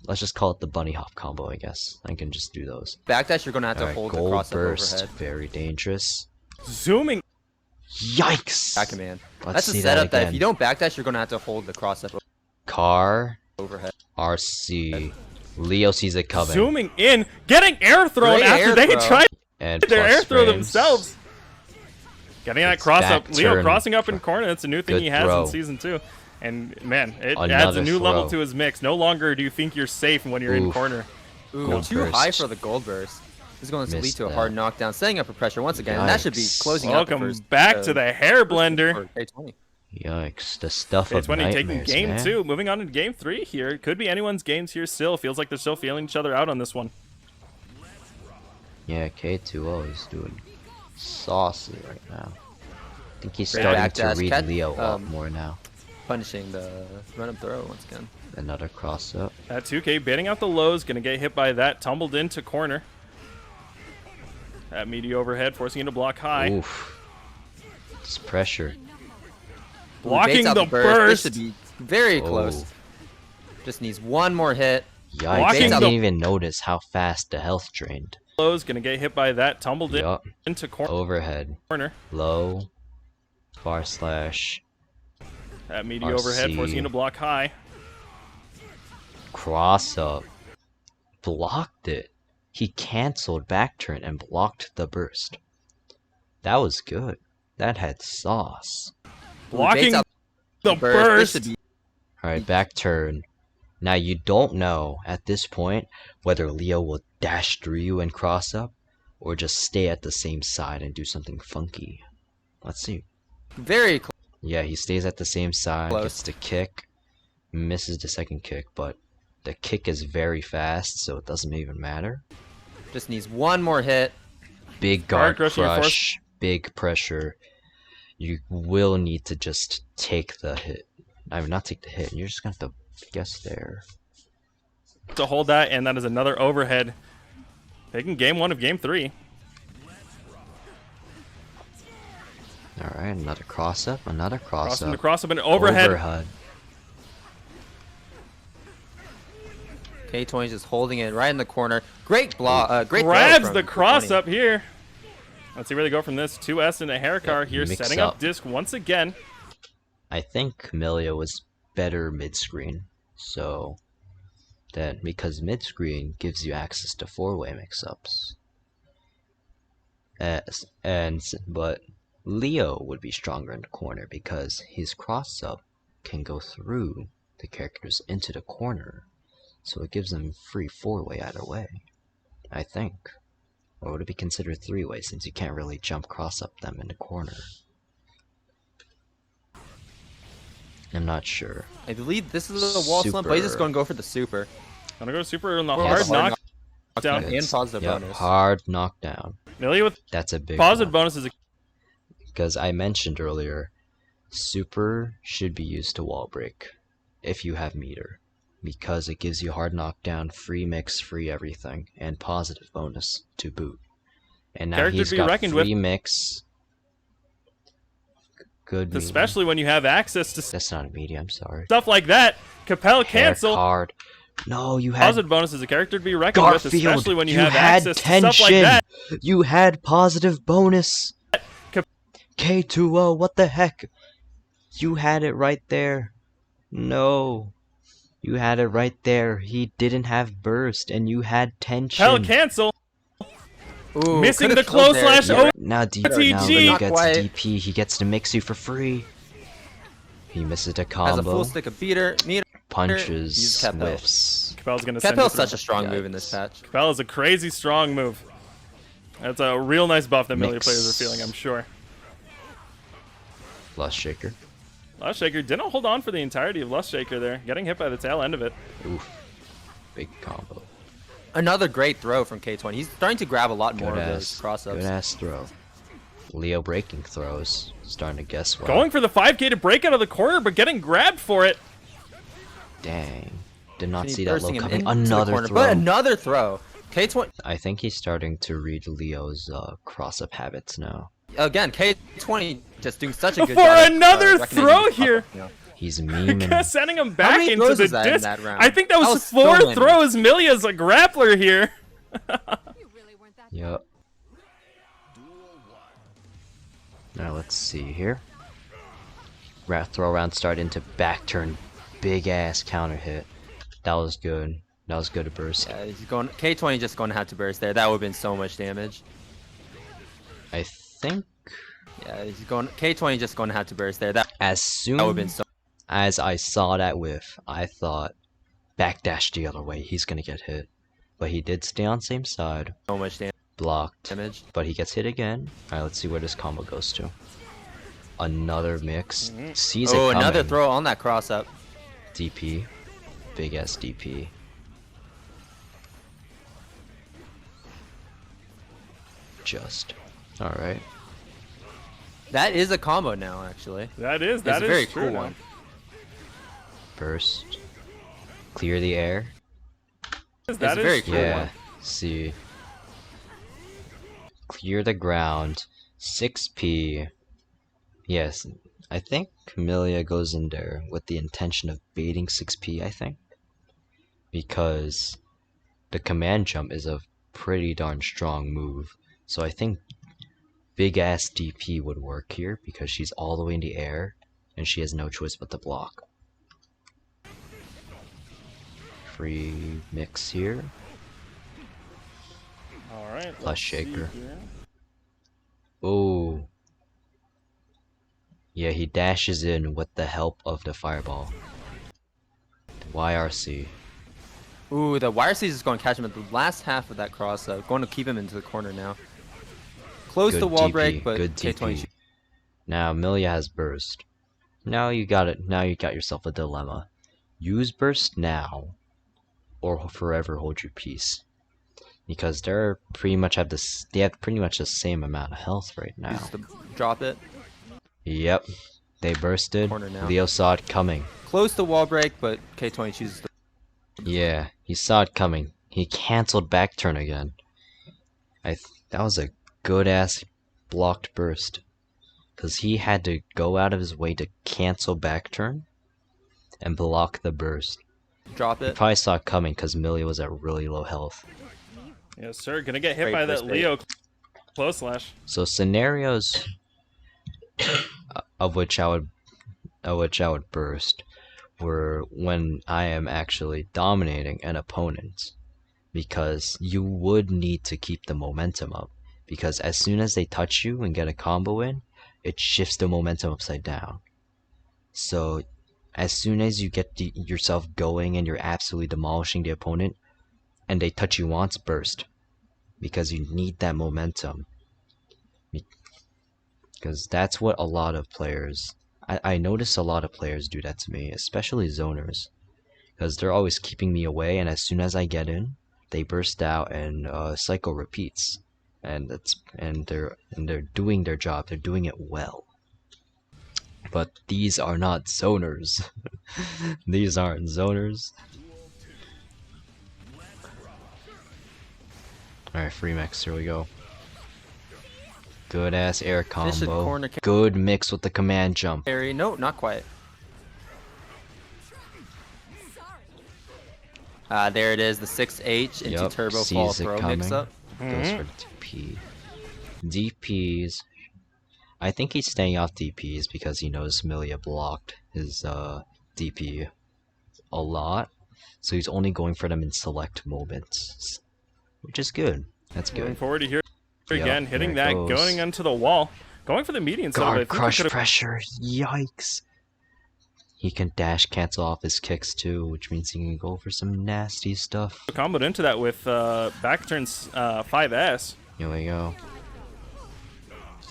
Let's just call it the Bunny Hop combo, I guess. I can just do those. Backdash, you're gonna have to hold the cross up overhead. Very dangerous. Zooming. Yikes! Jackaman. That's a setup that if you don't backdash, you're gonna have to hold the cross up overhead. RC. Leo sees it coming. Zooming in, getting air thrown after they tried their air throw themselves. Getting that cross up. Leo crossing up in corner. That's a new thing he has in Season 2. And man, it adds a new level to his mix. No longer do you think you're safe when you're in corner. Ooh, too high for the gold burst. This is going to lead to a hard knockdown, setting up for pressure once again. And that should be closing out the first. Welcome back to the hair blender. Yikes, the stuff of K20 taking nightmares, game man. 2. Moving on to game 3 here. Could be anyone's games here still. Feels like they're still feeling each other out on this one. Yeah, K2O is doing saucy right now. I think he's starting to read Leo up more now. Punishing the run-up throw once again. Another cross-up. That 2K baiting out the lows. Going to get hit by that. Tumbled into corner. That meaty overhead, forcing him to block high. Oof. It's pressure. Blocking the burst. This should be very close. Just needs one more hit. Yikes, I didn't even notice how fast the health drained. Low's gonna get hit by that, tumbled into corner. Overhead. Low. Far slash. That meaty overhead forcing you to block high. Cross up. Blocked it. He canceled back turn and blocked the burst. That was good. That had sauce. Blocking the burst. Alright, back turn. Now you don't know at this point whether Leo will dash through you and cross up or just stay at the same side and do something funky. Let's see. Very close. Yeah, he stays at the same side, gets the kick, misses the second kick, but the kick is very fast, so it doesn't even matter. Just needs one more hit. Big guard crush, big pressure. You will need to just take the hit. I mean, not take the hit. You're just gonna have to guess there. To hold that, and that is another overhead. Taking game 1 of game 3. Alright, another cross up, another cross up. Cross up and overhead. K20 just holding it right in the corner. Great block. Great grabs the cross up here. Let's see where they go from this. 2S and a hair car here, setting up disc once again. I think Camellia was better mid-screen, so that because mid-screen gives you access to 4-way mix-ups. But Leo would be stronger in the corner because his cross-up can go through the characters into the corner, so it gives them free 4-way either way, I think. Or would it be considered 3-way since you can't really jump cross-up them in the corner? I'm not sure. I believe this is a wall slump, but he's just going to go for the super. Gonna go super on the hard knockdown and positive bonus. Hard knockdown. Millie with that's a big positive bonus is because I mentioned earlier, super should be used to wall break if you have meter, because it gives you hard knockdown, free mix, free everything, and positive bonus to boot. And now he's got free mix. Good especially when you have access to that's not a medium, sorry. Stuff like that. Capel cancel. Hard. No, you had positive bonus as a character to be reckoned with, especially when you have had access tension. to stuff like that. You had positive bonus. K2O, what the heck? You had it right there. No. You had it right there. He didn't have burst and you had tension. Capel cancel. Ooh, missing the close slash over. Now Leo gets DP. He gets to mix you for free. He misses a combo. Has a full stick of meter. Punches, whiffs. Capel's gonna Capel's such a strong move in this patch. Capel is a crazy strong move. That's a real nice buff that Millia players are feeling, I'm sure. Lust Shaker. Lust Shaker didn't hold on for the entirety of Lust Shaker there, getting hit by the tail end of it. Oof. Big combo. Another great throw from K20. He's starting to grab a lot more of those cross-ups. Good ass throw. Leo breaking throws. Starting to guess well. Going for the 5K to break out of the corner, but getting grabbed for it. Dang. Did not see that low coming. Another throw. But another throw. K20. I think he's starting to read Leo's cross-up habits now. Again, K20 just doing such a good job. For another throw here. He's memeing. Sending him back into the disc. I think that was 4 throws. Millia's a grappler here. Yep. Now let's see here. Throw around start into back turn. Big ass counter hit. That was good. That was good to burst. Yeah, he's going. K20 just going to have to burst there. That would have been so much damage. I think. Yeah, he's going. K20 just going to have to burst there. As soon that would have been so. As I saw that whiff, I thought backdash the other way. He's gonna get hit, but he did stay on same side. So much damage. Blocked. But he gets hit again. All right, let's see where this combo goes to. Another mix. Sees it coming. Another throw on that cross up. DP. Big ass DP. Just. All right. That is a combo now, actually. That is a very cool one. Burst. Clear the air. That is very cool one. See. Clear the ground. 6P. Yes. I think Camellia goes in there with the intention of baiting 6P, I think. Because the command jump is a pretty darn strong move. So I think big ass DP would work here because she's all the way in the air and she has no choice but to block. Free mix here. Alright. Plus shaker. Oh. Yeah, he dashes in with the help of the fireball. YRC. Ooh, the YRC is going to catch him at the last half of that cross up. Going to keep him into the corner now. Close the wall break, but good DP. Now Amelia has burst. Now you got it. Now you got yourself a dilemma. Use burst now, or forever hold your peace. Because they're pretty much have this. They have pretty much the same amount of health right now. Just to drop it. Yep, they bursted. Leo saw it coming. Close the wall break, but K20 chooses. Yeah, he saw it coming. He canceled back turn again. That was a good ass blocked burst, because he had to go out of his way to cancel back turn and block the burst. Drop it. He probably saw it coming because Millie was at really low health. Yes, sir. Gonna get hit by that Leo close slash. So scenarios of which I would burst were when I am actually dominating an opponent, because you would need to keep the momentum up, because as soon as they touch you and get a combo in, it shifts the momentum upside down. So as soon as you get yourself going and you're absolutely demolishing the opponent and they touch you once, burst, because you need that momentum, because that's what a lot of players, I notice a lot of players do that to me, especially zoners, because they're always keeping me away, and as soon as I get in, they burst out and cycle repeats, and they're doing their job, they're doing it well. But these are not zoners. These aren't zoners. Alright, free mix, here we go. Good ass air combo. Good mix with the command jump. No, not quite. There it is, the 6H into turbo fall throw mix up. Goes for the DP. DPs. I think he's staying off DPs because he knows Milia blocked his DP a lot. So he's only going for them in select moments, which is good. That's good. Moving forward to here again, hitting that, going into the wall, going for the median side. Guard crush pressure. Yikes. He can dash cancel off his kicks too, which means he can go for some nasty stuff. Comboed into that with back turns 5S. Here we go.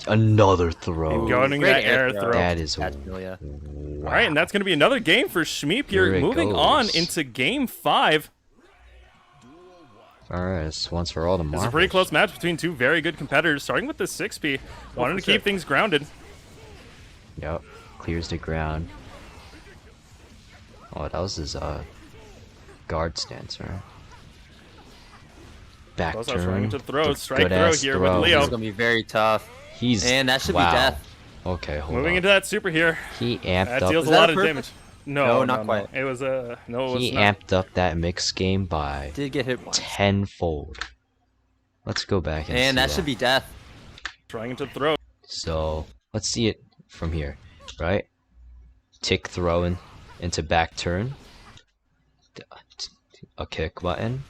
Another throw. Going that air throw. That is wow. Alright, and that's going to be another game for Shmeep here. Moving on into game 5. Alright, it's once for all the marbles. It's a pretty close match between two very good competitors, starting with the 6P. Wanting to keep things grounded. Yep, clears the ground. Oh, that was his guard stance, right? Back turn. Trying to throw, strike throw here with Leo. This is going to be very tough. And that should be death. Okay, hold Moving on. into that super here. He amped that up. Deals a lot of damage. No, not quite. It was no, it was he not. amped up that mix game by did get hit once. tenfold. Let's go back and that should be death. Trying to throw. So let's see it from here, right? Tick throwing into back turn. A kick button.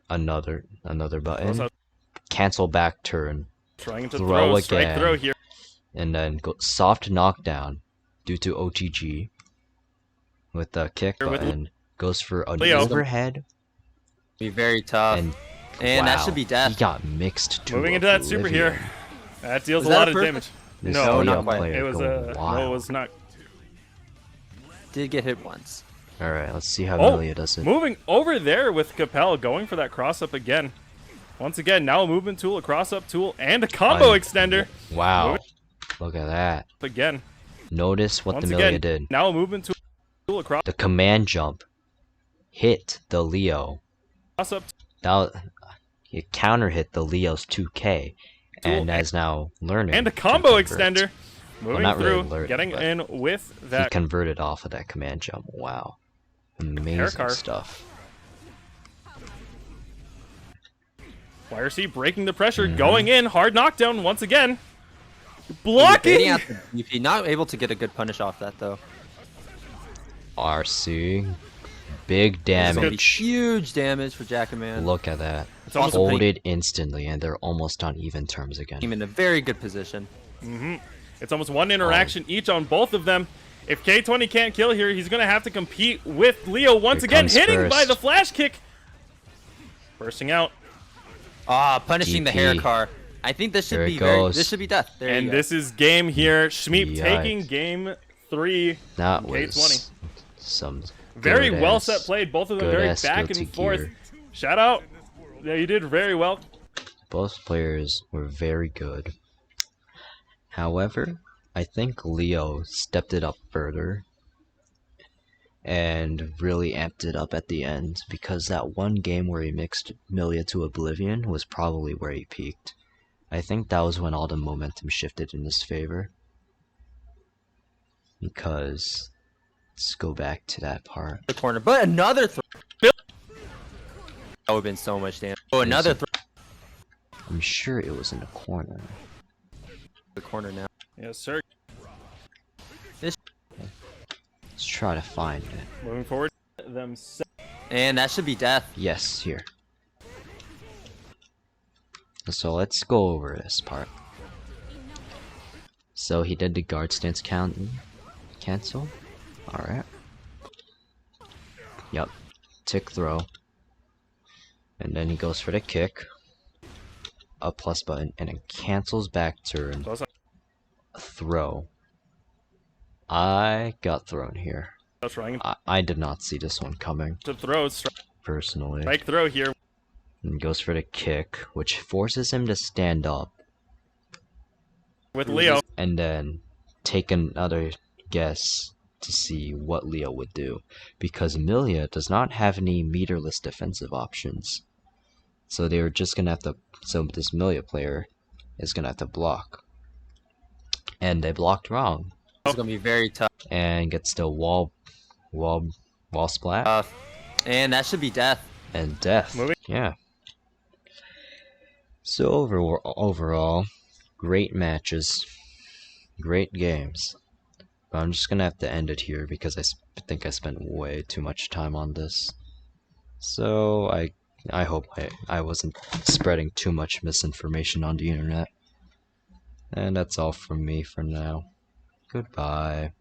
Another button. Cancel back turn. Trying to throw again. Strike throw here. And then go soft knockdown due to OTG with the kick button. Goes for an overhead. Be very tough. And that should be death. He got mixed to Moving into that super here. That deals a lot of damage. No, not quite. It was no, it was not. Did get hit once. Alright, let's see how Amelia does it. Moving over there with Capel, going for that cross up again. Once again, now a movement tool, a cross up tool, and a combo extender. Wow. Look at that. Again. Notice what Amelia did. Now a movement tool, across. The command jump hit the Leo. Cross up. Now it counter hit the Leo's 2K. And is now learning. And a combo extender. Moving through, getting in with that. He converted off of that command jump. Wow. Amazing stuff. YRC breaking the pressure, going in, hard knockdown once again. Blocking! Not able to get a good punish off that, though. RC. Big damage. Huge damage for Jackaman. Look at that. It's folded instantly, and they're almost on even terms again. Team in a very good position. It's almost one interaction each on both of them. If K20 can't kill here, he's going to have to compete with Leo once again, hitting by the flash kick. Bursting out. Punishing the hair car. I think this should be this should be death. And this is game here. Schmeep taking game 3. That was K20. Some very well set played. Both of them very back and forth. Shout out. Yeah, you did very well. Both players were very good. However, I think Leo stepped it up further and really amped it up at the end, because that one game where he mixed Milia to Oblivion was probably where he peaked. I think that was when all the momentum shifted in his favor. Because let's go back to that part. The corner, but another throw. That would have been so much damage. Oh, another throw. I'm sure it was in the corner. The corner now. Yes, sir. Let's try to find it. Moving forward. And that should be death. Yes, here. So let's go over this part. So he did the guard stance cancel. Alright. Yep. Tick throw. And then he goes for the kick. A plus button, and it cancels back turn. Throw. I got thrown here. I did not see this one coming. To throw, personally. Strike throw here. And goes for the kick, which forces him to stand up. With Leo. And then take another guess to see what Leo would do. Because Milia does not have any meterless defensive options. So they were just gonna have to. So this Milia player is gonna have to block. And they blocked wrong. It's gonna be very tough. And gets the wall splat. And that should be death. And death. Yeah. So overall, great matches, great games. But I'm just gonna have to end it here because I think I spent way too much time on this. So I hope I wasn't spreading too much misinformation on the internet. And that's all from me for now. Goodbye.